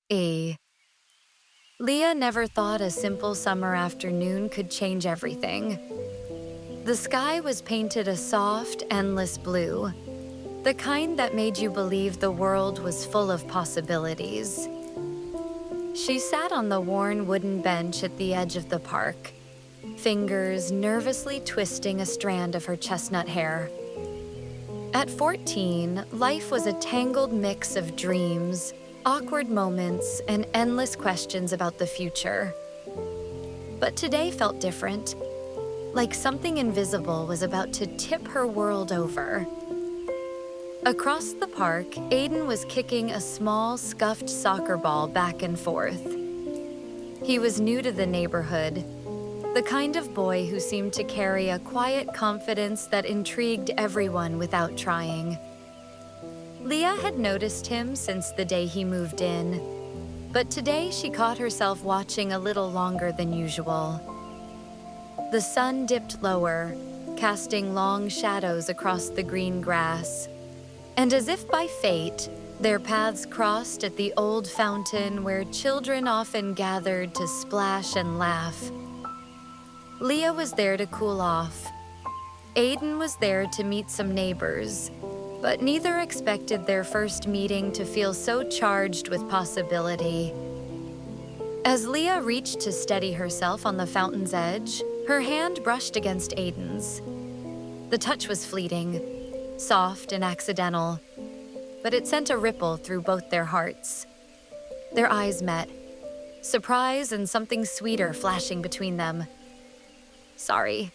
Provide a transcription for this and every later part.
E. Leah never thought a simple summer afternoon could change everything. The sky was painted a soft, endless blue, the kind that made you believe the world was full of possibilities. She sat on the worn wooden bench at the edge of the park, fingers nervously twisting a strand of her chestnut hair. At 14, life was a tangled mix of dreams, awkward moments, and endless questions about the future. But today felt different, like something invisible was about to tip her world over. Across the park, Aiden was kicking a small, scuffed soccer ball back and forth. He was new to the neighborhood, the kind of boy who seemed to carry a quiet confidence that intrigued everyone without trying. Leah had noticed him since the day he moved in, but today she caught herself watching a little longer than usual. The sun dipped lower, casting long shadows across the green grass, and as if by fate, their paths crossed at the old fountain where children often gathered to splash and laugh. Leah was there to cool off. Aiden was there to meet some neighbors, but neither expected their first meeting to feel so charged with possibility. As Leah reached to steady herself on the fountain's edge, her hand brushed against Aiden's. The touch was fleeting, soft and accidental, but it sent a ripple through both their hearts. Their eyes met, surprise and something sweeter flashing between them. "Sorry,"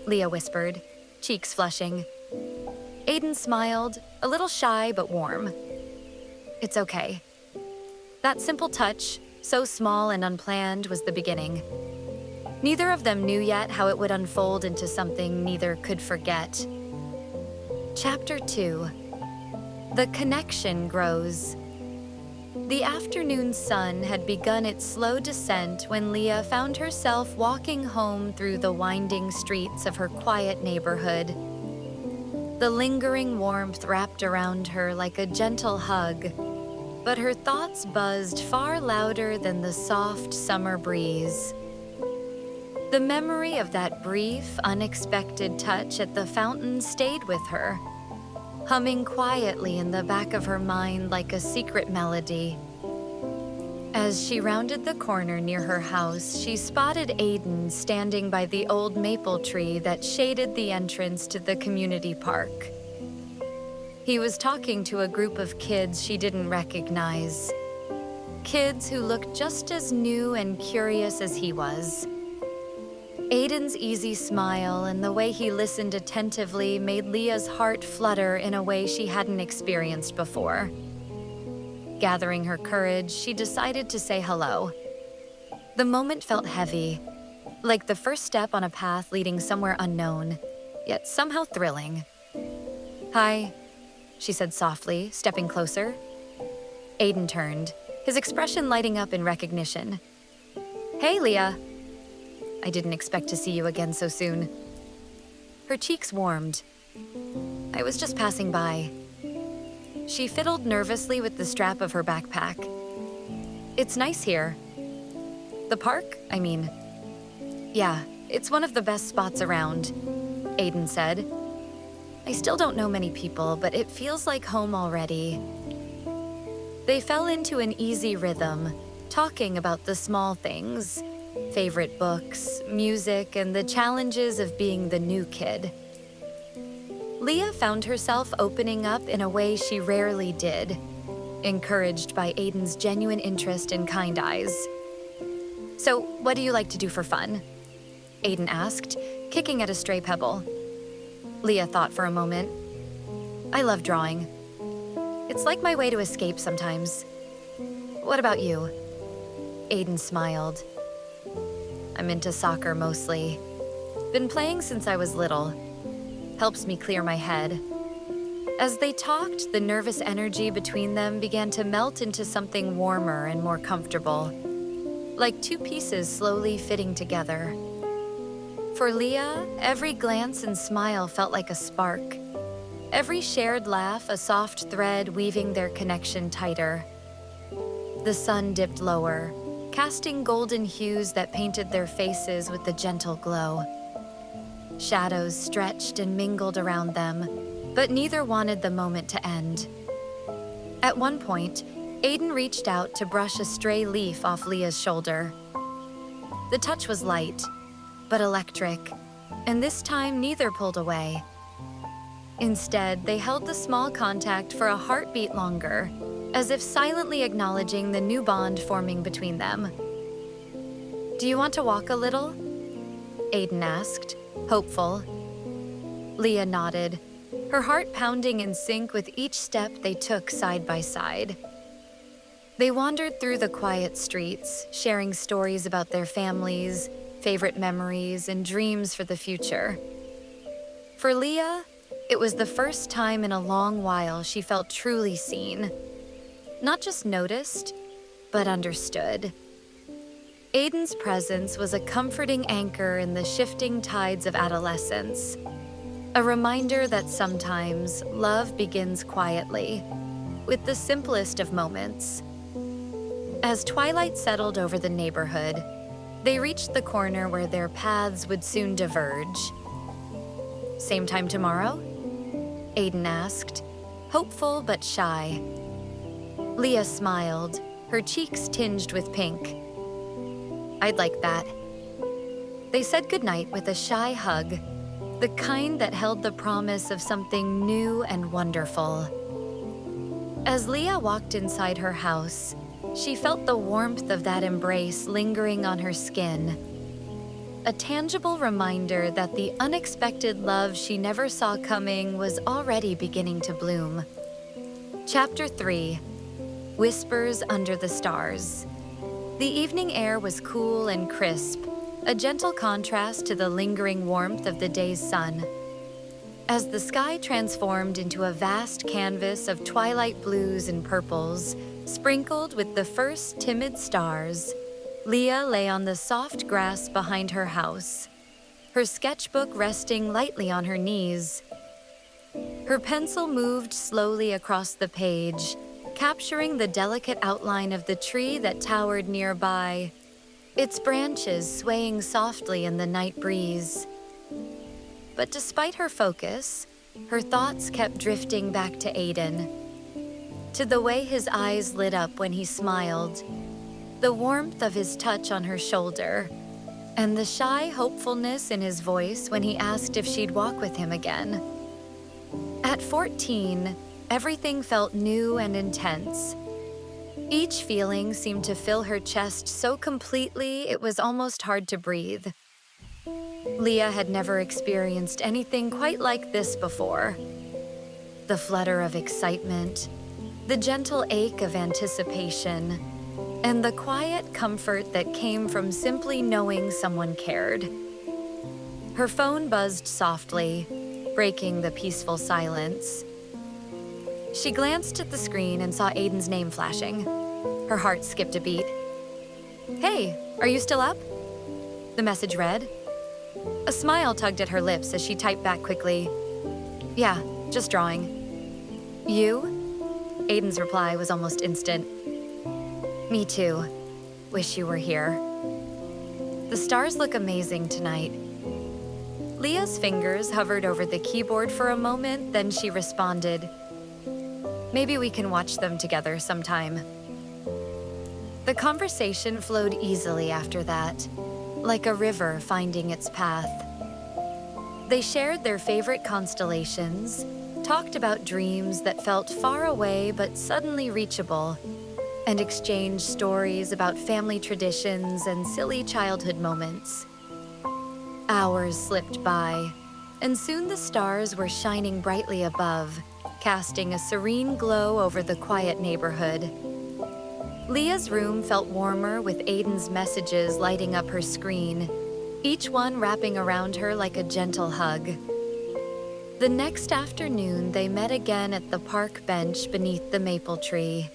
Leah whispered, cheeks flushing. Aiden smiled, a little shy but warm. "It's okay." That simple touch, so small and unplanned, was the beginning. Neither of them knew yet how it would unfold into something neither could forget. Chapter 2. The connection grows. The afternoon sun had begun its slow descent when Leah found herself walking home through the winding streets of her quiet neighborhood. The lingering warmth wrapped around her like a gentle hug, but her thoughts buzzed far louder than the soft summer breeze. The memory of that brief, unexpected touch at the fountain stayed with her, humming quietly in the back of her mind like a secret melody. As she rounded the corner near her house, she spotted Aiden standing by the old maple tree that shaded the entrance to the community park. He was talking to a group of kids she didn't recognize. Kids who looked just as new and curious as he was. Aiden's easy smile and the way he listened attentively made Leah's heart flutter in a way she hadn't experienced before. Gathering her courage, she decided to say hello. The moment felt heavy, like the first step on a path leading somewhere unknown, yet somehow thrilling. "Hi," she said softly, stepping closer. Aiden turned, his expression lighting up in recognition. "Hey, Leah. I didn't expect to see you again so soon." Her cheeks warmed. "I was just passing by." She fiddled nervously with the strap of her backpack. "It's nice here." "The park, I mean." "Yeah, it's one of the best spots around," Aiden said. "I still don't know many people, but it feels like home already." They fell into an easy rhythm, talking about the small things, favorite books, music, and the challenges of being the new kid. Leah found herself opening up in a way she rarely did, encouraged by Aiden's genuine interest and kind eyes. "So, what do you like to do for fun?" Aiden asked, kicking at a stray pebble. Leah thought for a moment. "I love drawing. It's like my way to escape sometimes. What about you?" Aiden smiled. "I'm into soccer mostly. Been playing since I was little. Helps me clear my head." As they talked, the nervous energy between them began to melt into something warmer and more comfortable, like two pieces slowly fitting together. For Leah, every glance and smile felt like a spark. Every shared laugh, a soft thread weaving their connection tighter. The sun dipped lower, casting golden hues that painted their faces with a gentle glow. Shadows stretched and mingled around them, but neither wanted the moment to end. At one point, Aiden reached out to brush a stray leaf off Leah's shoulder. The touch was light, but electric, and this time neither pulled away. Instead, they held the small contact for a heartbeat longer, as if silently acknowledging the new bond forming between them. "Do you want to walk a little?" Aiden asked, hopeful. Leah nodded, her heart pounding in sync with each step they took side by side. They wandered through the quiet streets, sharing stories about their families, favorite memories, and dreams for the future. For Leah, it was the first time in a long while she felt truly seen. Not just noticed, but understood. Aiden's presence was a comforting anchor in the shifting tides of adolescence, a reminder that sometimes love begins quietly, with the simplest of moments. As twilight settled over the neighborhood, they reached the corner where their paths would soon diverge. "Same time tomorrow?" Aiden asked, hopeful but shy. Leah smiled, her cheeks tinged with pink. "I'd like that." They said goodnight with a shy hug, the kind that held the promise of something new and wonderful. As Leah walked inside her house, she felt the warmth of that embrace lingering on her skin, a tangible reminder that the unexpected love she never saw coming was already beginning to bloom. Chapter 3: Whispers Under the Stars. The evening air was cool and crisp, a gentle contrast to the lingering warmth of the day's sun. As the sky transformed into a vast canvas of twilight blues and purples, sprinkled with the first timid stars, Leah lay on the soft grass behind her house, her sketchbook resting lightly on her knees. Her pencil moved slowly across the page, capturing the delicate outline of the tree that towered nearby, its branches swaying softly in the night breeze. But despite her focus, her thoughts kept drifting back to Aiden, to the way his eyes lit up when he smiled, the warmth of his touch on her shoulder, and the shy hopefulness in his voice when he asked if she'd walk with him again. At 14, everything felt new and intense. Each feeling seemed to fill her chest so completely it was almost hard to breathe. Leah had never experienced anything quite like this before. The flutter of excitement, the gentle ache of anticipation, and the quiet comfort that came from simply knowing someone cared. Her phone buzzed softly, breaking the peaceful silence. She glanced at the screen and saw Aiden's name flashing. Her heart skipped a beat. "Hey, are you still up?" the message read. A smile tugged at her lips as she typed back quickly. "Yeah, just drawing." "You?" Aiden's reply was almost instant. "Me too. Wish you were here. The stars look amazing tonight." Leah's fingers hovered over the keyboard for a moment, then she responded, "Maybe we can watch them together sometime." The conversation flowed easily after that, like a river finding its path. They shared their favorite constellations, talked about dreams that felt far away but suddenly reachable, and exchanged stories about family traditions and silly childhood moments. Hours slipped by, and soon the stars were shining brightly above, casting a serene glow over the quiet neighborhood. Leah's room felt warmer with Aiden's messages lighting up her screen, each one wrapping around her like a gentle hug. The next afternoon, they met again at the park bench beneath the maple tree.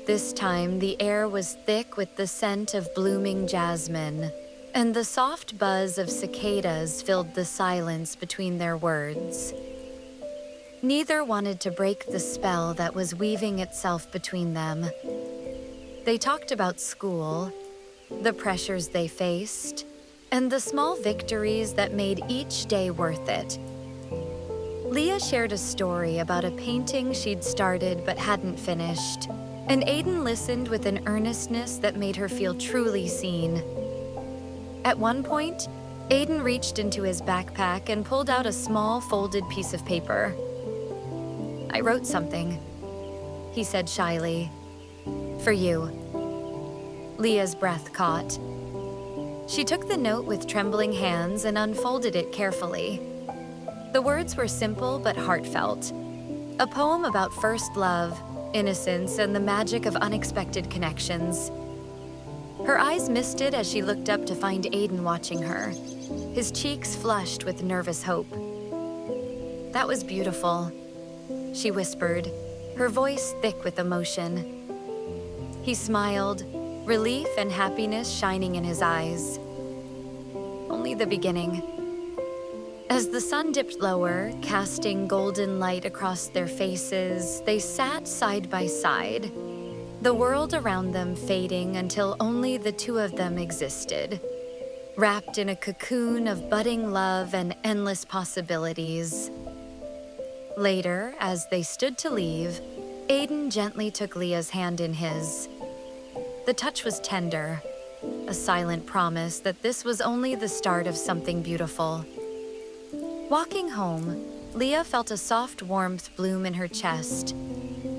This time, the air was thick with the scent of blooming jasmine, and the soft buzz of cicadas filled the silence between their words. Neither wanted to break the spell that was weaving itself between them. They talked about school, the pressures they faced, and the small victories that made each day worth it. Leah shared a story about a painting she'd started but hadn't finished, and Aiden listened with an earnestness that made her feel truly seen. At one point, Aiden reached into his backpack and pulled out a small folded piece of paper. "I wrote something," he said shyly. "For you." Leah's breath caught. She took the note with trembling hands and unfolded it carefully. The words were simple but heartfelt. A poem about first love, innocence, and the magic of unexpected connections. Her eyes misted as she looked up to find Aiden watching her, his cheeks flushed with nervous hope. "That was beautiful," she whispered, her voice thick with emotion. He smiled, relief and happiness shining in his eyes. "Only the beginning." As the sun dipped lower, casting golden light across their faces, they sat side by side, the world around them fading until only the two of them existed, wrapped in a cocoon of budding love and endless possibilities. Later, as they stood to leave, Aiden gently took Leah's hand in his. The touch was tender, a silent promise that this was only the start of something beautiful. Walking home, Leah felt a soft warmth bloom in her chest,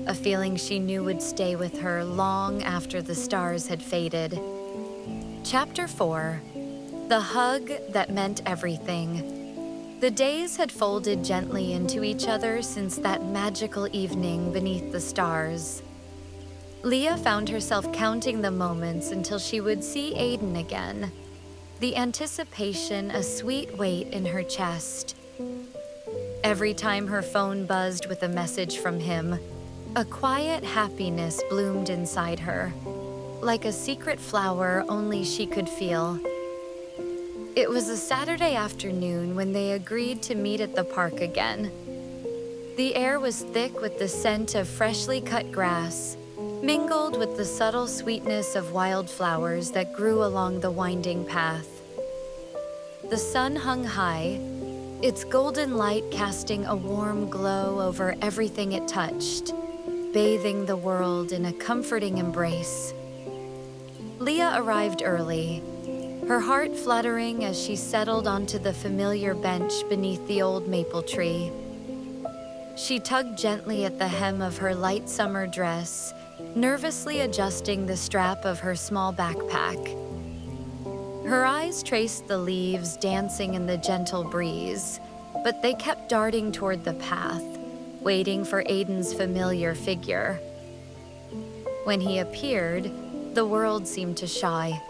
a feeling she knew would stay with her long after the stars had faded. Chapter 4: The Hug That Meant Everything. The days had folded gently into each other since that magical evening beneath the stars. Leah found herself counting the moments until she would see Aiden again, the anticipation a sweet weight in her chest. Every time her phone buzzed with a message from him, a quiet happiness bloomed inside her, like a secret flower only she could feel. It was a Saturday afternoon when they agreed to meet at the park again. The air was thick with the scent of freshly cut grass, mingled with the subtle sweetness of wildflowers that grew along the winding path. The sun hung high, its golden light casting a warm glow over everything it touched, bathing the world in a comforting embrace. Leah arrived early, her heart fluttering as she settled onto the familiar bench beneath the old maple tree. She tugged gently at the hem of her light summer dress, nervously adjusting the strap of her small backpack. Her eyes traced the leaves dancing in the gentle breeze, but they kept darting toward the path, waiting for Aiden's familiar figure. When he appeared, the world seemed to shy.